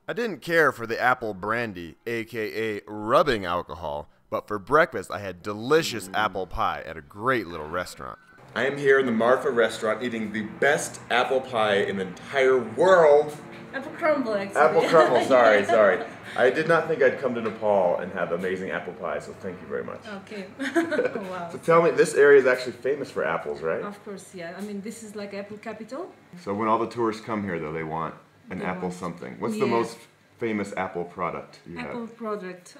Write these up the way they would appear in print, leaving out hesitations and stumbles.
I didn't care for the apple brandy, aka rubbing alcohol, but for breakfast I had delicious apple pie at a great little restaurant. I am here in the Marpha restaurant eating the best apple pie in the entire world. Apple crumble, actually. Apple crumble, sorry. I did not think I'd come to Nepal and have amazing apple pie, so thank you very much. Okay. Wow. So tell me, this area is actually famous for apples, right? Of course, yeah. I mean, this is like apple capital. So when all the tourists come here, though, they want an apple something. What's the most famous apple product you have? Apple product.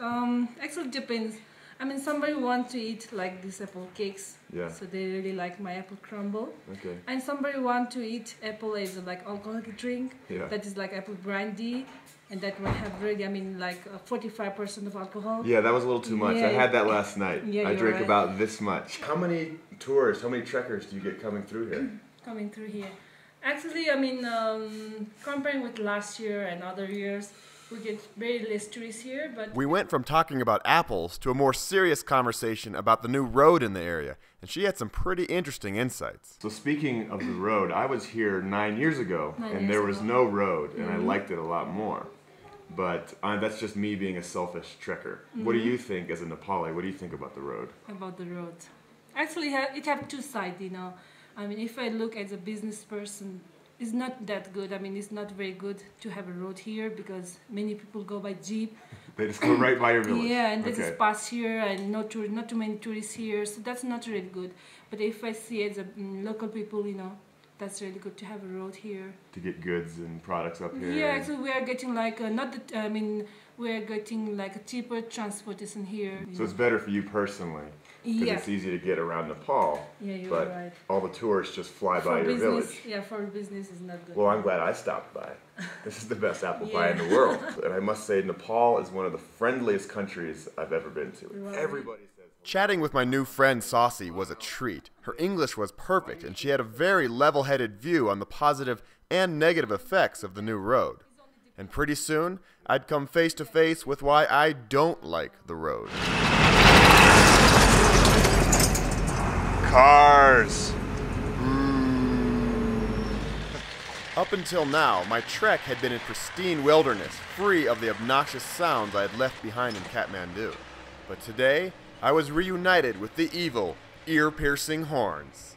Actually depends. I mean, somebody wants to eat like these apple cakes, so they really like my apple crumble. Okay. And somebody wants to eat apple as a like alcoholic drink, that is like apple brandy, and that one have really, I mean, like 45% of alcohol. Yeah, that was a little too much. I had that last night. I drank about this much. How many tourists, how many trekkers do you get coming through here? Coming through here. Actually, I mean, comparing with last year and other years, we get very less tourists here, but... We went from talking about apples to a more serious conversation about the new road in the area, and she had some pretty interesting insights. So speaking of the road, I was here 9 years ago, and there was no road, and I liked it a lot more. But that's just me being a selfish trekker. What do you think as a Nepali? What do you think about the road? About the road? Actually, it have two sides, you know. I mean, if I look as a business person, it's not that good. I mean, it's not very good to have a road here because many people go by jeep. They just go right by your village. Yeah, and this is past here and not too many tourists here, so that's not really good. But if I see as a local people, you know, that's really good to have a road here. To get goods and products up here. Yeah, actually we are getting like, we are getting like a cheaper transportation here. So it's better for you personally. Because it's easy to get around Nepal, but all the tourists just fly by your village. Yeah, for business is not good. Well, I'm glad I stopped by. This is the best apple pie in the world. And I must say, Nepal is one of the friendliest countries I've ever been to. Right. Everybody says... Chatting with my new friend Saucy was a treat. Her English was perfect, and she had a very level-headed view on the positive and negative effects of the new road. And pretty soon, I'd come face to face with why I don't like the road. Cars! Up until now, my trek had been in pristine wilderness, free of the obnoxious sounds I had left behind in Kathmandu. But today, I was reunited with the evil, ear-piercing horns.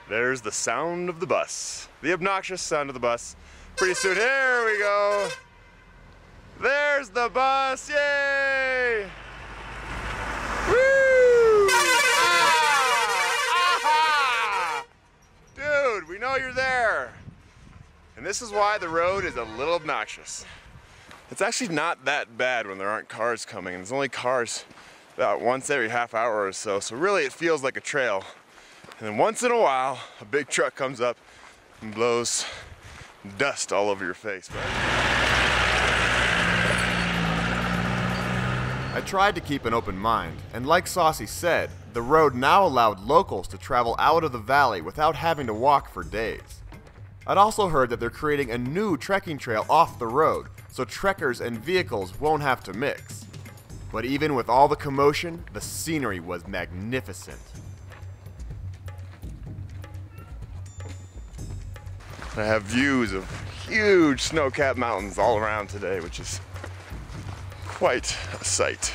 There's the sound of the bus. The obnoxious sound of the bus. Pretty soon, here we go! There's the bus, yay! Woo! Ah! Dude, we know you're there. And this is why the road is a little obnoxious. It's actually not that bad when there aren't cars coming, and there's only cars about once every half hour or so, so really it feels like a trail. And then once in a while, a big truck comes up and blows dust all over your face. I tried to keep an open mind, and like Saucy said, the road now allowed locals to travel out of the valley without having to walk for days. I'd also heard that they're creating a new trekking trail off the road, so trekkers and vehicles won't have to mix. But even with all the commotion, the scenery was magnificent. I have views of huge snow-capped mountains all around today, which is quite a sight.